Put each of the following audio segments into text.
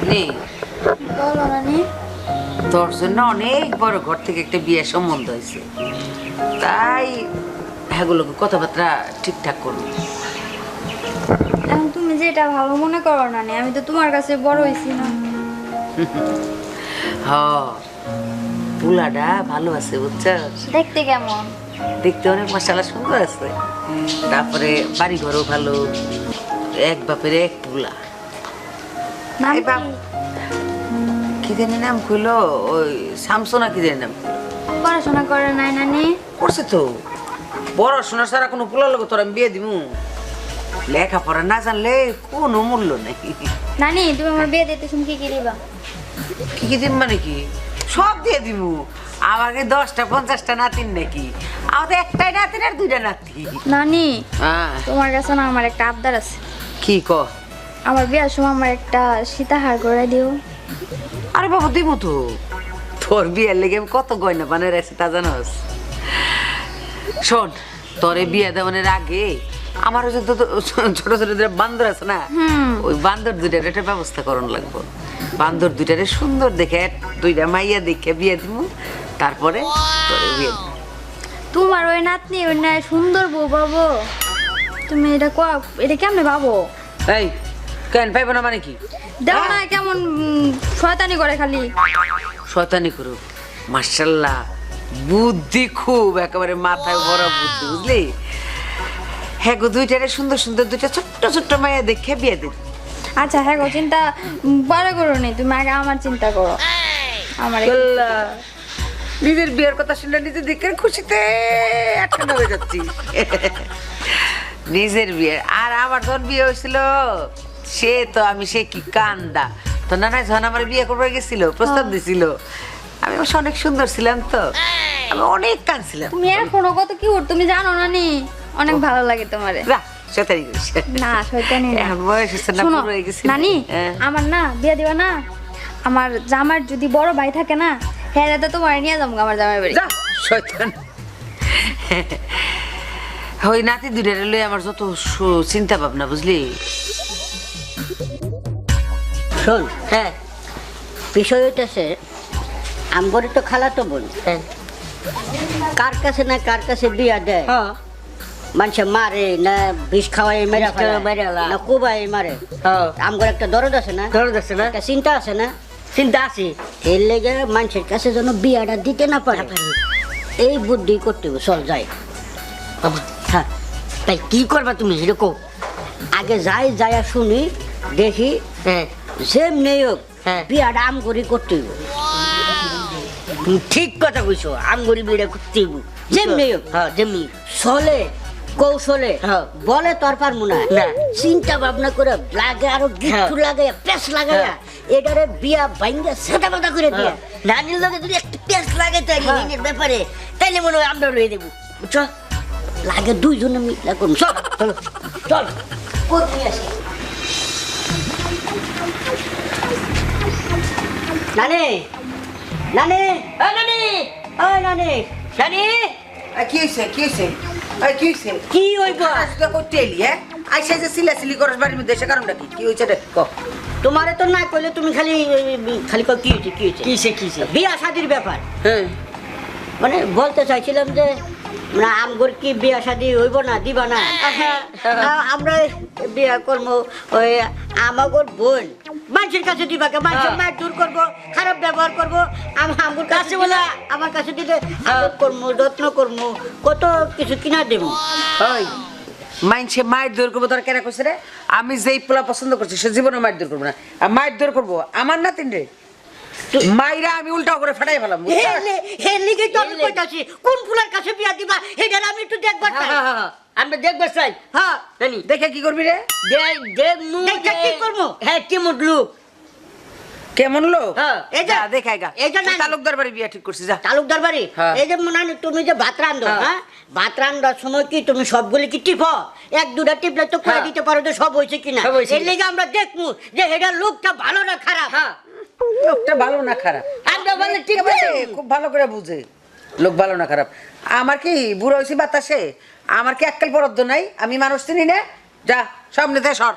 নাতনি বলো নানি। তোর জন্য অনেক বড় ঘর থেকে একটা বিয়ে সম্বন্ধ হয়েছে, তাই এগুলোকে কথাবার্তা ঠিকঠাক করবো। এখন তুমি যেটা ভালো মনে করো নানি, আমি তো তোমার কাছে বড় হইছি না। হ, পুলাটা ভালো আছে বুঝছো, দেখতে কেমন? দেখতে অনেক মাশাআল্লাহ সুন্দর আছে। তারপরে বাড়ি ঘরও ভালো, এক বাপের এক পুলা। নাম এই বাপ, কি? কি জানি নাম কইলো, ওই শামসুনা কি জানি নাম কইলো। পড়াশোনা করে নাই নানি? করছে তো, পড়াশোনা ছাড়া কোনো পুলার লোক তোর আমি বিয়ে দিমু? লেখাপড়া না জানলে কোনো মূল্য নেই। নানি তুমি আমার বিয়ে দিতে তুমি কি কি দিবা? কি কি দিন মানে কি, সব দিয়ে দিমু। আমাকে 10টা 50টা নাতিন নাকি? আমাদের একটাই নাতিন আর 2টা নাতি। নানি হ্যাঁ, তোমার কাছে না আমার একটা আবদার আছে। কি ক? আমার বিয়ার সময় আমার একটা সীতাহার করে দিও। আরে বাবা দিমু তো, তোর বিয়ের লেগে আমি কত গয়না বানিয়ে রাখছি তা জানোস? শোন, তোর এই বিয়ে দেওয়ানোর আগে আমার ওই যে ছোট ছোট দুটা বান্দর আছে না, ওই বান্দর দুইটার একটা ব্যবস্থা করণ লাগবো। বান্দর দুইটারে সুন্দর দেখে 2টা মাইয়া দেখে বিয়ে দিমু, তারপরে তোর বিয়ে দিমু। তোমার ওই নাতনি ওই না সুন্দর বউ পাবো? তুমি এটা কেমনে পাবো? এই কেন পাইব না মানে কি? দেখো না কেমন শয়তানি করে খালি। শয়তানি করুক, মাশাআল্লাহ বুদ্ধি খুব, একেবারে মাথায় ভরা বুদ্ধি, বুঝলি? হ্যাঁ গো, দুইটারে সুন্দর সুন্দর 2টা ছোট্ট ছোট্ট মাইয়া দেখে বিয়ে দিবি। আচ্ছা হ্যাঁ গো, চিন্তা বড় করো নি, তুমি আগে আমার চিন্তা করো। আমার আল্লাহ, নিজের বিয়ের কথা শুনলে নিজের দিকের খুশিতে আটকানো হয়ে যাচ্ছি। নিজের বিয়ে আর আমার যখন বিয়ে হয়েছিল, সে তো আমি সে কি কান্দা তো নানা, যখন আমার বিয়ে করবার গেছিল প্রস্তাব দিছিল, আমি অবশ্য অনেক সুন্দর ছিলাম তো, আমি অনেক কাঁদছিলাম। তুমি এখনো কত কিউট, তুমি জানো না নি? অনেক ভালো লাগে তোমারে। যা, শয়তানি করিস না শয়তানি না। এখন বয়স হচ্ছে না, শোনো পুরো হয়ে গেছি। নানি, হ্যাঁ। আমার না বিয়ে দিবা না, আমার জামার যদি বড় ভাই থাকে না, হ্যাঁ তো তোমার নিয়ে যাবো আমার জামাই বাড়ি। যা, শয়তান। ওই নাতি দুটারে লই আমার যত চিন্তা ভাবনা, বুঝলি? শোন, হ্যাঁ বিষয় হইতেছে আমগরে তো খালাতো বোন, হ্যাঁ কার কাছে না কার কাছে বিয়া দেয়, হ্যাঁ মানুষে মারে না বিষ খাওয়াই মেরে বিষ খাওয়াই মেরে ফেলে, ফেলা। না কুবাই মারে। হ্যাঁ। আমগর একটা দরদ আছে না, দরদ আছে না? একটা চিন্তা আছে না, চিন্তা আছে। এর লেগে মানুষের কাছে যেন বিয়াটা দিতে না পারে, এই বুদ্ধি করতে হবে। চল যাই। হ্যাঁ, তাই কি করবা তুমি এরকম? আগে যাই যাইয়া শুনি দেখি, হ্যাঁ যেমনি হোক হ্যাঁ। বিয়াটা আমগরি করতে হবে। তুমি ঠিক কথা কইছো, আমগরি বিড়া করতে হইব। যেমনি হোক, হ্যাঁ যেমনি। চলে কৌশলে হ্যাঁ। বলে তোর পারবো না, না। চিন্তা ভাবনা করে লাগে আরো গিট্টু লাগাইয়া পেস লাগাইয়া এটারে বিয়া ভাঙ্গা সেটা কথা করে দিয়া নানির লগে যদি একটা পেঁচ লাগে তাই হ্যাঁ। নিজের ব্যাপারে, তাইলে মনে হয় আমরা লয়ে দেবো, বুঝছো? লাগে দুইজনে মিলা করুন। চল চল চল কই নিয়ে আসি। নানি নানি এই নানি, ওই নানি, নানি, কি হইছে কি হইছে? এই কি হইছে? কি হইব? আজকে করতে এলি? হ্যাঁ, আইসা যে সিলাসিলি করস বাড়ির মধ্যে, সে কারণটা কি? কি হইছে রে ক? তোমারে তো না কইলে তুমি খালি খালি কও কি হইছে কি হইছে কিসে কিসে? বিয়া শাদির ব্যাপার। হ্যাঁ মানে বলতে চাইছিলাম যে মানে আমগর কি বিয়া শাদি হইব না, দিবা না? আমরা বিয়া করবো, ওই আমাগর বোন মানুষের কাছে দিবা কে? মানুষের মায়ের দূর করবো, খারাপ ব্যবহার করবো, আমার কাছে বলে আমার কাছে দিলে আদর করবো, যত্ন করবো, কত কিছু কিনা দেবো। ওই মাইনসে মায়ের দূর করবো, তোর কেন কইছে রে? আমি যেই পোলা পছন্দ করছি সে জীবনে মায়ের দূর করবো না, আর মায়ের দূর করবো আমার নাতিন রে, মাইরা আমি উল্টাও করে ফাটাই ফেলাম। লিগে তো আমি কইতাছি কোন ফুলার কাছে বিয়া দিবা এটা আমি একটু দেখবার চাই। আমরা দেখবে চাই। হ্যাঁ জানি দেখে কি করবি রে? দেখে কি করবো? হ্যাঁ কি মুডলু, কেমন লোক? হ্যাঁ, এই যে- যা দেখাই গা, এই যে না- তালুকদার বাড়ি বিয়া ঠিক করছি, যা। তালুকদার বাড়ি, হ্যাঁ। এই যে মনে হয় তুমি যে ভাত রান্ধো, হ্যাঁ। হ্যাঁ ভাত রান্ধার সময় কি তুমি সবগুলি কি টিপো? এক দুটা টিপলে তো করে হ্যাঁ। দিতে পারো যে সব হয়েছে কিনা। সব হয়েছে এর কিনা। লেগে আমরা দেখবো যে এটা লোকটা ভালো না খারাপ। হ্যাঁ, লোকটা ভালো না খারাপ আমরা বলে ঠিক আছে, খুব ভালো করে বুঝে লোক ভালো না খারাপ। আমার কি বুড়ো হয়েছি বাতাসে? আমার কি এককাল বরাদ্দ নাই? আমি মানুষ চিনি না? যা সামনে থেকে সর।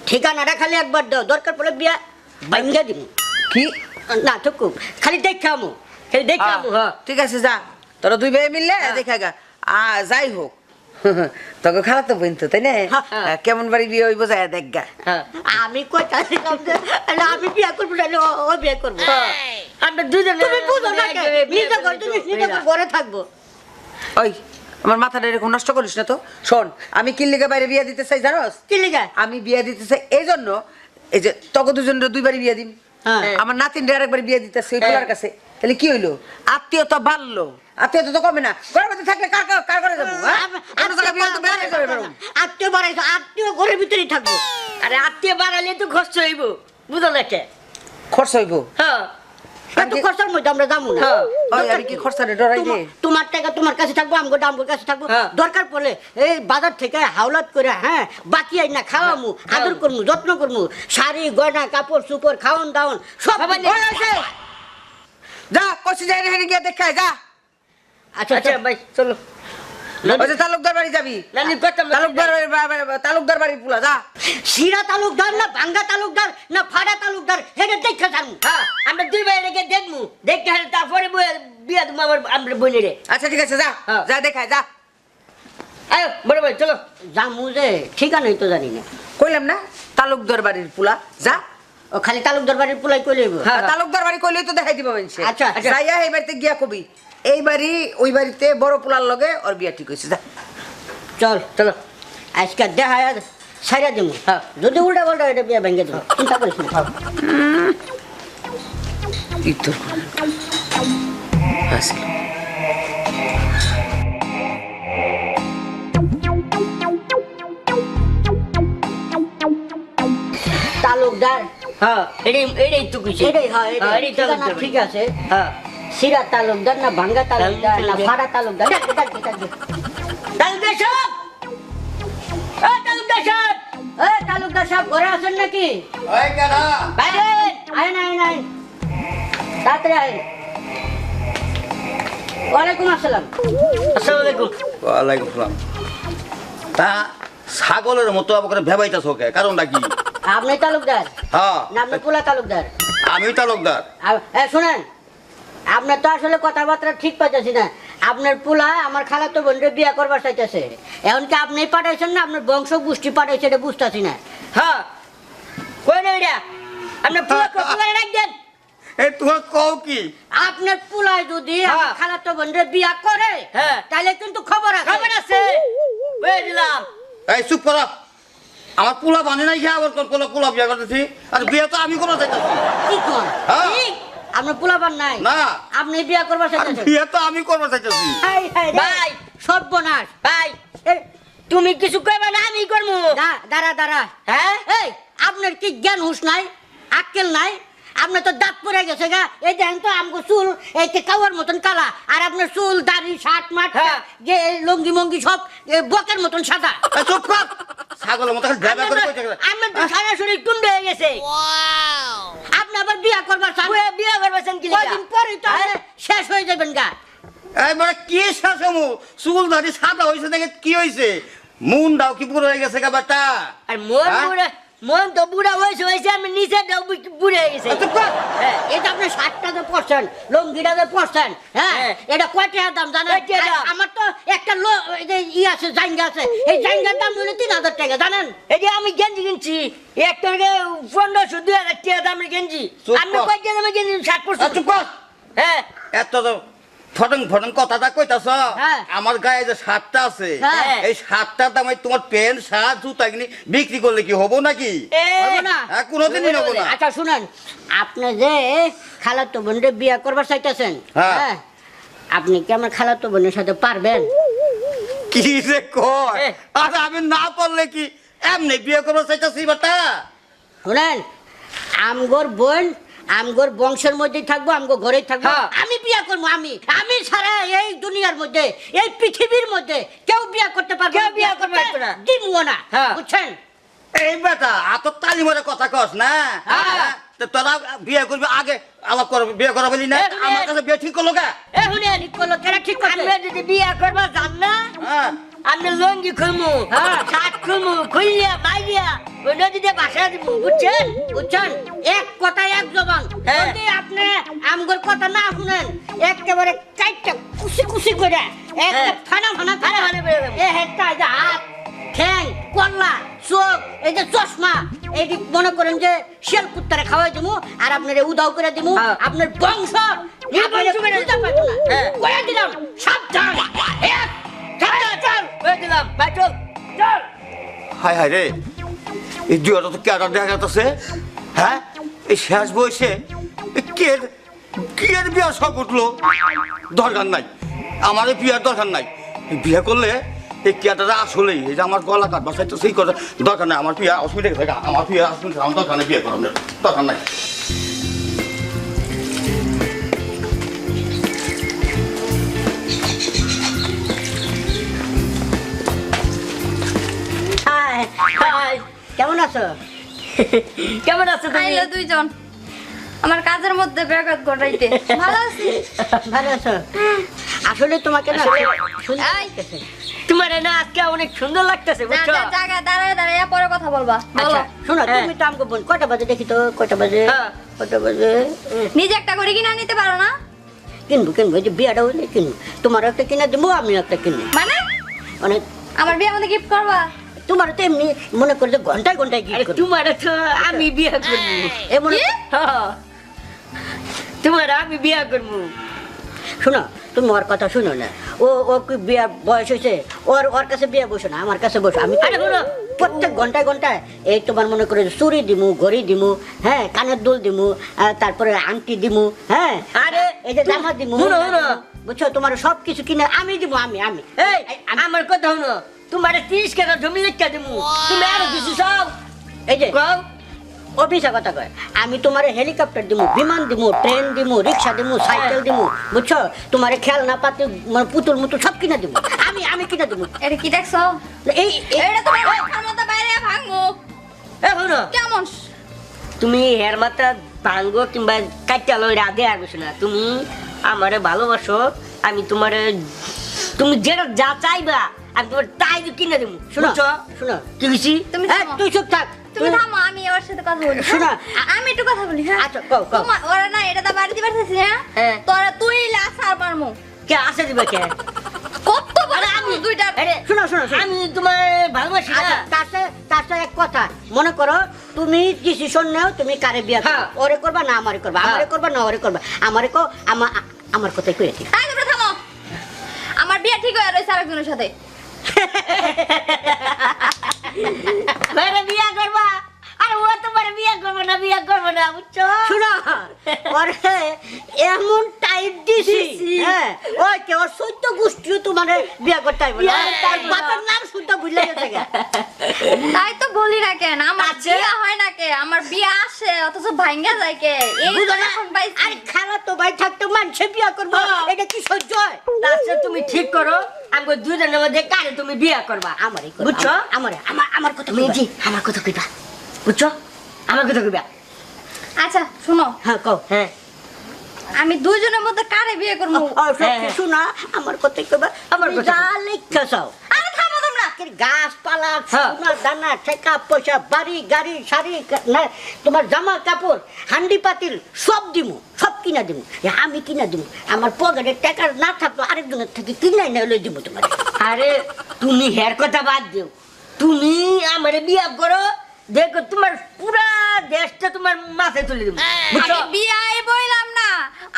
ঠিকানাটা খালি একবার দাও, দরকার পড়লে বিয়া ভাঙ্গা দিব কি না টুকু খালি দেখামু খালি দেখামু হ্যাঁ ঠিক আছে যা তোরা দুই ভাই মিললে দেখা গা যাই হোক তোকে খারাপ তো বোন তো তাই না কেমন বাড়ি বিয়ে হইব যায় দেখ গা আমি কইতাছিলাম যে না আমি বিয়া করব না ও বিয়া করব আমরা দুজনে তুমি বুঝো না নিজে ঘর তুমি নিজে ঘরে থাকবো ওই আমার মাথাটা এরকম নষ্ট করিস না তো শোন আমি কিল্লিকে বাইরে বিয়ে দিতে চাই জানোস কি লিগা আমি বিয়ে দিতে চাই এই জন্য এই যে তোকে দুজনের দুইবারই বিয়ে দিন আমার নাতিনরে আরেকবার বিয়ে দিতে সেই পোলার কাছে তাহলে কি হইলো আত্মীয়তা বাড়লো আত্মীয়তা তো কমে না ঘরের মধ্যে থাকলে কার করে যাবো অন্য জায়গায় বিয়ে তো বেড়াতে যাবে বেরোম আত্মীয় বাড়াইছো আত্মীয় ঘরের ভিতরেই থাকবো আরে আত্মীয় বাড়ালে তো খরচ হইব বুঝো না কে খরচ হইব হ্যাঁ এত খরচার মধ্যে আমরা যাবো না ওই আমি কি খরচারে ডরাই দে তোমার টাকা তোমার কাছে থাকবো আমগোর কাছে থাকবো দরকার পড়লে এই বাজার থেকে হাওলাত করে হ্যাঁ বাকি আই না খাওয়ামু আদর করমু যত্ন করমু শাড়ি গয়না কাপড় চুপড় খাওন দাওন সব ওই আছে যা কষি যাই রে গিয়ে দেখাই যা আচ্ছা আচ্ছা ভাই চলো ওই যে তালুকদার বাড়ি যাবি নানি কথা তালুকদার বাড়ি পুলা যা শিরা তালুকদার না ভাঙ্গা তালুকদার না ফাড়া তালুকদার হেডে দেখা জানু হ্যাঁ আমরা দুই ভাই রেখে দেখবো দেখতে হলে তারপরে বিয়া দেবো আমার আমরা বোনের রে আচ্ছা ঠিক আছে যা যা দেখাই যা আয়ো বড় ভাই চলো জামু যে ঠিকানাই তো জানি না কইলাম না তালুকদার বাড়ির পুলা যা ও খালি তালুকদার বাড়ির পোলাই কই লইব তালুকদার বাড়ি কইলেই তো দেখাই দিব মানুষে আচ্ছা, আচ্ছা। যাইয়া এই বাড়িতে গিয়া কবি এই বাড়ি ওই বাড়িতে বড় পোলার লগে ওর বিয়া ঠিক হইছে যা চল চলো আজকে দেখা সাইরা দেবো যদি উল্টা পাল্টা এটা বিয়া ভেঙে দেবো চিন্তা করিস না ইতো আসলে তালুকদার হ্যাঁ এটাই তো কিছু এটাই হয় এটাই ঠিকানা তালুকদার। ঠিক আছে হ্যাঁ সিরা তালুকদার না ভাঙ্গা তালুকদার না ফাড়া তালুকদার তালুকদার সাহেব তালুকদার সাহেব তালুকদার সাহেব ঘরে আছেন নাকি বাইরে আয় না তাড়াতাড়ি আয় ওয়ালাইকুম আসসালাম আসসালামু আলাইকুম ওয়ালাইকুম সালাম তা ছাগলের মতো আমাকে ভেবাইতেছ ওকে কারণটা কি আপনি তালুকদার হ্যাঁ না আপনি পোলা তালুকদার আমি তালুকদার শুনেন আপনার তো আসলে কথাবার্তা ঠিক পাইতেছি না আপনার পোলা আমার খালাতো বোনরে বিয়া করবার চাইতেছে এমনকি আপনি পাঠাইছেন না আপনার বংশ গোষ্ঠী পাঠাইছে এটা বুঝতেছি না হ্যাঁ কই না এটা আপনি পুরো রাখবেন এই তোমার কও কি আপনার পোলায় যদি আমার খালাতো বোনরে বিয়া করে হ্যাঁ। তাহলে কিন্তু খবর আছে খবর আছে বলে দিলাম এই চুপ করো আমার পোলা বানে নাই খেয়ে আবার কোন পোলা বিয়ে করতেছি আর বিয়ে তো আমি করবো চাইতেছি কি কোন হ্যাঁ। কি? আপনার পোলা বান নাই না। আপনি বিয়া করবার আর চাইতেছেন বিয়ে তো আমি করবো চাইতেছি হাই হাই রে। ভাই। সর্বনাশ ভাই এই, তুমি কিছু কইবে না আমি করবো দাঁড়া হ্যাঁ এই আপনার কি জ্ঞান হুঁশ নাই আক্কেল নাই আপনার তো দাঁত পড়ে গেছে গা এই দেখেন তো আমগো চুল এই কাওয়ার মতন কালা আর আপনার চুল দাড়ি শার্ট মাঠ হ্যাঁ। যে লঙ্গি মঙ্গি সব বকের মতন সাদা এই চুপ কর ছাগলের মতো খালি ভেবা করে কই থাকে আমার তো সারা শরীর টুন্ড হয়ে গেছে আপনি আবার বিয়া করবার চান বিয়ে করবেন কি কয়দিন পরে তো আপনি শেষ হয়ে যাবেন গা এই মানে কি শাসমু চুল দাড়ি সাদা হইছে দেখে কি হইছে মুন দাও কি পুরো হয়ে গেছে গাবাটা আর মন হ্যাঁ? বুড়া মন তো বুড়া হয়েছে আমি নিচে বুড়ে হয়ে গেছে চুপ কর। এটা আপনি শার্টটাতে পরছেন লঙ্গিটাতে পরছেন হ্যাঁ হ্যাঁ। এটা কয় টাকা দাম জানেন কয় টাকা দাম? আমার তো একটা এই যে আছে জাঙ্গা আছে এই জাঙ্গার দাম হলো 3000 টাকা জানেন এই যে আমি গেঞ্জি কিনছি একটা 1500 2000 টাকা দামের গেঞ্জি চুপ আমি কর। কয় টাকা দামের গেঞ্জি 60% চুপ কর হ্যাঁ এত তো ফটং কথাটা কইতাছ হ্যাঁ। আমার গায়ে যে শার্টটা আছে হ্যাঁ। এই শার্টটার দামে তোমার প্যান্ট শার্ট জুতা কিনে বিক্রি করলে কি হবো নাকি হবে না হ্যাঁ, কোনোদিনই হবো না আচ্ছা শুনেন আপনি যে খালাতো বোনরে বিয়া করবার চাইতেছেন হ্যাঁ। হ্যাঁ আপনি কি আমার খালাতো বোনের সাথে পারবেন কি যে কয় এ। আর আমি না পারলে কি এমনি বিয়ে করবো চাইতেছি বাটা শুনেন আমগোর বোন আমগোর বংশের মধ্যেই থাকবো আমগো ঘরেই থাকবো হ্যাঁ। আমি বিয়া করবো আমি ছাড়া এই দুনিয়ার মধ্যে এই পৃথিবীর মধ্যে কেউ বিয়া করতে পারবে কেউ বিয়া করতে পারবে না। দিমও না হ্যাঁ। বুঝছেন এই বেটা এত তালি মারে কথা কস না হ্যাঁ। তো তোরা বিয়ে করবি আগে আলাপ করবি বিয়ে করা বলি না এ, আমার কাছে বিয়ে ঠিক করলো গা এ শুনে ঠিক করলো কেনা ঠিক করছে আমরা যদি বিয়ে করবা জান না হ্যাঁ আমি লঙ্গি খুলমু শার্ট খুলমু খুলিয়া বাইরিয়া ওই নদীতে বাসা দিব বুঝছেন বুঝছেন এক কথা জবান হ্যাঁ। যদি আপনি আমগর কথা না শুনেন একেবারে কাইটটা কুচি কুচি করে একটা হ্যাঁ। ফানা ফানা ফানা ফানা বেরো যাবে। এ হেডটা এই যে হাত ঠ্যাং কল্লা চোখ এই যে চশমা এইটি মনে করেন যে শিয়াল কুত্তারে খাওয়াই দিমু আর আপনারে উদাও করে দিমু হ্যাঁ। আপনার বংশ নির্বংশ করে বুঝতে পারতো না হ্যাঁ। কয়ে দিলাম সাবধান এক, সাবধান, চল। বলে দিলাম ভাই চল চল হায় হায় রে এই দুয়াটা তো কেডা দেখা যাচ্ছে হ্যাঁ এই শেষ বয়সে এ কে এর বিয়া সব উঠলো দরকার নাই আমার এই বিয়ার দরকার নাই এই বিয়ে করলে এই কেটাটা আসলেই এই যে আমার গলা কাটবা চাইতো সেই কথা দরকার নাই আমার বিয়া অসুবিধা থাকে আমার বিয়া অসুবিধা আমার দরকার নেই বিয়ে করানোর দরকার নাই হাই হাই কেমন আছো কেমন আছো তুমি আইলো দুইজন আমার কাজের মধ্যে ব্যাঘাত ঘটাইতে ভালো আছি ভালো আছো আসলে তোমাকে না আসলে- সুন্দর এই। লাগতেছে। তোমার না আজকে অনেক সুন্দর লাগতেছে বুঝছো জায়গা দাঁড়ায় দাঁড়ায় পরে কথা বলবা বলো আচ্ছা শোনো হ্যাঁ। তুমি তো আমাকে বল কয়টা বাজে দেখি তো কয়টা বাজে হ্যাঁ। কয়টা বাজে নিজে একটা করে কিনা নিতে পারো না কিনবো কিনবো এই যে বিয়াটা হইলে কিনবো তোমার একটা কিনে দেবো আমিও একটা কিনবো মানে মানে আমার বিয়ে আমাদের গিফট করবা তোমার তো এমনি মনে করে যে ঘন্টায় ঘন্টায় আরে গিফট করবো তোমার তো আমি বিয়ে করবো এ মনে কি? হ্যাঁ। তোমার আমি বিয়ে করবো শোনো তুমি ওর কথা শুনো না ও কি বিয়া বয়স হয়েছে ওর কাছে বিয়ে বসো না আমার কাছে বসো আমি আরে শোনো। প্রত্যেক ঘন্টায় ঘন্টায় এই তোমার মনে করে যে চুরি দিমু ঘড়ি দিমু হ্যাঁ কানের দুল দিমু তারপরে আংটি দিমু হ্যাঁ আরে এই যে জামা দিমু শুনো, শুনো। বুঝছো তোমার সব কিছু কিনে আমি দিব আমি এই আমার কথা হলো তোমার 30 টাকা জমি লেখা দেবো তুমি আরো কিছু সব এই যে কও অফিসে কথা কয় আমি তোমার হেলিকপ্টার দিমু বিমান দিমু ট্রেন দিমু রিক্সা দিমু সাইকেল দিমু বুঝছো তোমার খেলনা পাতি মানে পুতুল মুতুল সব কিনে দিমু আমি কিনে দিমু এটা কি দেখছো এই এটা তোমার মাথার মধ্যে বাইরে ভাঙবো এ শুনো কেমন তুমি হের মাত্রা ভাঙ্গো কিংবা কাটালো রাধে আসবে না তুমি আমারে ভালোবাসো আমি তোমারে তুমি যেটা যা চাইবা আমি তোমার তাই কিনে দেবো শোনো বুঝছো শোনো কি হইছি তুমি এই, থামো। তুই চুপ থাক তুমি থামো আমি ওর সাথে কথা বলি হ্যাঁ? শোনো। আমি একটু কথা বলি হ্যাঁ আচ্ছা, কও, কও। তোমার ওরা না এটা তো বাড়িতে পারতেছি হ্যাঁ হ্যাঁ। তোরা তুই লাসার পারমু কে আসে দিবে কে কত বড় আমি দুইটা আরে শোনো শোনো শোনো। আমি তোমার ভালোবাসি না আচ্ছা, তার সাথে এক কথা মনে করো তুমি ডিসিশন নাও তুমি কারে বিয়ে করবে হ্যাঁ। ওরে করবা না আমারে করবা হ্যাঁ। আমারে করবা না ওরে করবা আমারে কো আমার কথাই কই আছি আগে তোমরা থামো আমার বিয়ে ঠিক হয়ে রয়েছে আরেকজনের সাথে মেরে বিয়া করবা আরে ও তোমার বিয়া করবো না বুঝছো শোনো ওরে এমন টাইট দিছি হ্যাঁ ওই কে ওর সৈত্য গোষ্ঠীও তোমারে বিয়ে করতে হইব না বিয়ে তার করবা। বাপের নাম শুনতে ভুলে গেছে গা। তাই তো বলি না কেন আমার আচ্ছা। বিয়ে হয় না কে আমার বিয়ে আসে অথচ ভাঙ্গা যায় কে এই বুঝো তো না? এখন পাইছি আরে খালা তো ভাই থাকতো মানুষে বিয়ে করবো হ্যাঁ। এটা কি সহ্য হয় তাছাড়া তুমি ঠিক করো আমাকে দুজনের মধ্যে কারে তুমি বিয়া করবা আমারই করবা। বুঝছো আমার কথা তুমি কইবা। জি আমার কথা কইবা বুঝছো আমার কথা কইবা আচ্ছা শুনো হ্যাঁ কও হ্যাঁ আমি দুইজনের মধ্যে কারে বিয়ে করবো হ্যাঁ। শোনা আমার কথা কইবা আমার তুমি কথা যা লেখা চাও আরে থামো তোমরা গাছপালা হ্যাঁ। সোনা দানা টাকা পয়সা বাড়ি গাড়ি শাড়ি না তোমার জামা কাপড় হান্ডি পাতিল সব দিমু সব কিনা দিমু আমি কিনা দিমু আমার পকেটে টাকা না থাকলো আরেকজনের থেকে কিনাই না লই দিমু তোমার আরে তুমি হের কথা বাদ দিও তুমি আমারে বিয়া করো দেখো তোমার পুরা দেশটা তোমার মাথায় তুলে দেবো বুঝছো আমি বিয়ে বইলাম না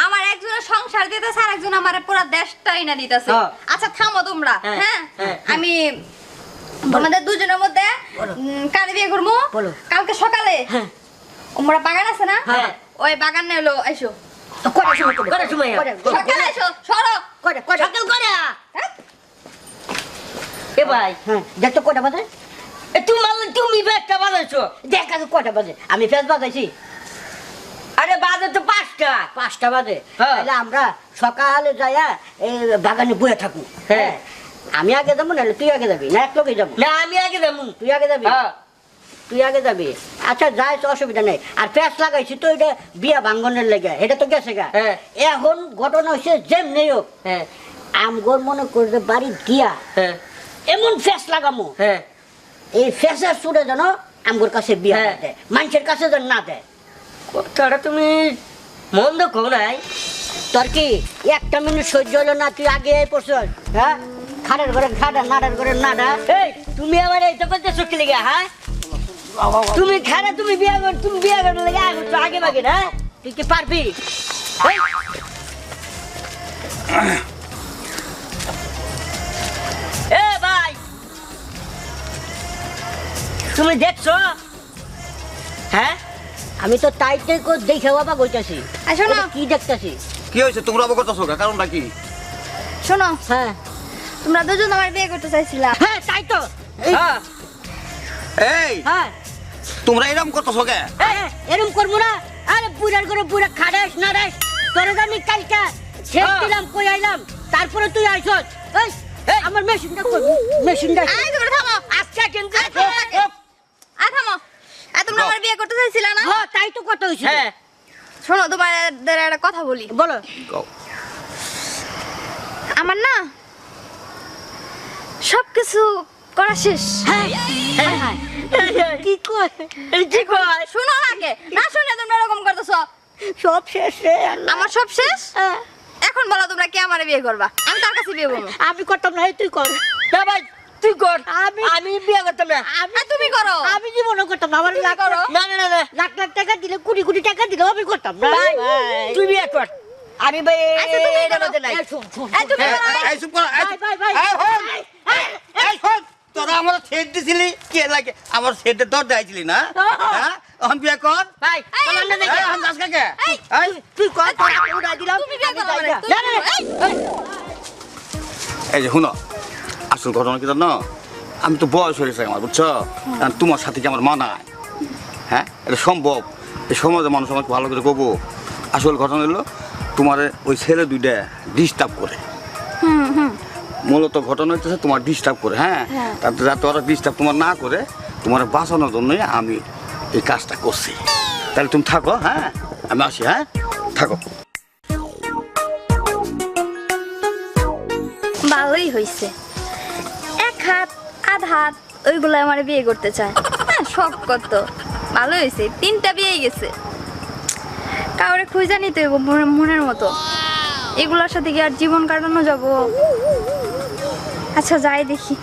আমার একজনের সংসার দিতেছে আর একজন আমার পুরো দেশটাই না দিতেছে হ্যাঁ। আচ্ছা থামো তোমরা হ্যাঁ, হ্যাঁ হ্যাঁ। আমি তোমাদের দুজনের মধ্যে কারে বিয়ে করবো বলো। কালকে সকালে হ্যাঁ। ওমরা বাগান আছে না হ্যাঁ। ওই বাগান নেলো আইসো কয়টার সময় করবো? কয়টার সময়? সকালে আইসো সরো কয়টা? সকাল করে হ্যাঁ? এ ভাই হ্যাঁ দেখতো কয়টা বাজে তুমি ব্যাগটা বাজাইছো দেখ আগে কয়টা বাজে আমি ফেস বাজাইছি আরে বাজে তো 5টা 5টা বাজে হ্যাঁ। তাহলে আমরা সকালে যাইয়া এই বাগানে বয়ে থাকবো হ্যাঁ। আমি আগে যাবো নাহলে তুই আগে যাবি না এক লোকই যাবো না আমি আগে যাবো তুই আগে যাবি হ্যাঁ তুই আগে যাবি আচ্ছা যাই তো অসুবিধা নেই আর প্যাঁচ লাগাইছি তো এটা বিয়া ভাঙ্গনের লেগে এটা তো গেছে গা হ্যাঁ। এখন ঘটনা হচ্ছে যেমনি হোক হ্যাঁ আমগর মনে করবে বাড়ি দিয়া হ্যাঁ এমন ফ্যাস লাগামো হ্যাঁ এই ফ্যাসের সুরে যেন আমগর কাছে বিয়া হ্যাঁ। না দেয় মানুষের কাছে যেন না দেয় কথাটা তুমি মন্দ কো নাই। তোর কি একটা মিনিট সহ্য হলো না, তুই আগে পড়ছস? হ্যাঁ, খাড়ার ঘরে খাড়া, নাড়ার ঘরে নাড়া। এই তুমি আমার এই তো করতেছো কি লেগে? হ্যাঁ, তুমি খারা, তুমি বিয়া কর, তুমি বিয়া করতে লেগে আগে ভাগে না। তুই কি পারবি? এই। এ ভাই, তুমি দেখছো? হ্যাঁ, আমি তো তাই দেখে বাবা কইতাছি। আর শোনো কি দেখতাছি? কি হয়েছে তোমরা অবগত আছো কারণটা কি? শোনো, হ্যাঁ তোমরা দুজন আমার বিয়ে করতে চাইছিলা। হ্যাঁ, তাই তো। হ্যাঁ, এই হ্যাঁ, তোমরা এরকম করতেছো কে? এরকম করবো না। আরে বুড়ার করে বুড়া খাড়াস নাড়াস, তোরে আমি কালকা শেষ দিলাম, কই আইলাম, তারপরে তুই আইছস। এই, আমার মেশিনটা কই? মেশিনটা এই তোমরা থামো, আচ্ছা কিন্তু থামো। তোমরা আমার বিয়ে করতে চাইছিলা না? হ্যাঁ, তাই তো কথা হইছে। হ্যাঁ, শোনো, তোমাদের একটা কথা বলি। বলো। কও। আমার না সবকিছু করা শেষ। হ্যাঁ, হ্যাঁ, কি কয়? কি কয়? শোনো আগে, না শুনে তোমরা এরকম করতেছো। সব শেষ রে আল্লাহ। আমার সব শেষ। হ্যাঁ, এখন বলো তোমরা কে আমারে বিয়ে করবা? আমি তার কাছে বিয়ে করবো। আমি করতাম না, এই তুই কর। না ভাই, তুই কর। আমি- আমি বিয়ে করতাম না। তুমি করো। আমি জীবনে করতাম না। আমার লাখ করো। না না না না লাখ লাখ টাকা দিলে, কোটি কোটি টাকা দিলেও আমি করতাম না। ভাই, তুই বিয়ে কর। আমি ভাই আচ্ছা, তুমি এটার করো। মধ্যে নাই। এই শোন, শোন, এই তুমি এই, করো। এই, চুপ করো, এই, ভাই, ভাই, এই, শোন, এই, শোন, তোরা আমার সেট দিছিলি কে লাগে আমার সেটের দর দিয়েছিলি না? হ্যাঁ, এখন বিয়ে কর। ভাই, এই, চল না এই, দেখে। এখন যাস কাকে? এই, এই, তুই কর, তোর হাতে উড়াই দিলাম, তুমি বিয়ে আমি করো যাই আমারে। না। তুমি না, না, না, করো। এই, এই যে শুনো, আসল ঘটনা কি জানো? আমি তো বয়স হয়ে গেছে আমার, বুঝছো? এখন তোমার সাথে কি আমার মানায়? হ্যাঁ, এটা সম্ভব? এই সমাজে মানুষ আমাকে ভালো করে কবো। আসল ঘটনা হলো তোমার ওই ছেলে দুইটা ডিস্টার্ব করে। মূলত ঘটনা হচ্ছে তোমার ডিস্টার্ব করে। হ্যাঁ, তাতে যাতে ওরা ডিস্টার্ব তোমার না করে, তোমার বাঁচানোর জন্যই আমি এই কাজটা করছি। তাহলে তুমি থাকো। হ্যাঁ, আমি আসি। হ্যাঁ, থাকো। ভালোই হয়েছে। এক হাত আধ হাত ওইগুলো আমার বিয়ে করতে চায়। হ্যাঁ, শখ কত ভালো হয়েছে। 3টা বিয়ে গেছে। কাউরে খুঁজে নিতে হইব মনের মতো। এগুলোর সাথে কি আর জীবন কাটানো যাব? আচ্ছা, যাই দেখি।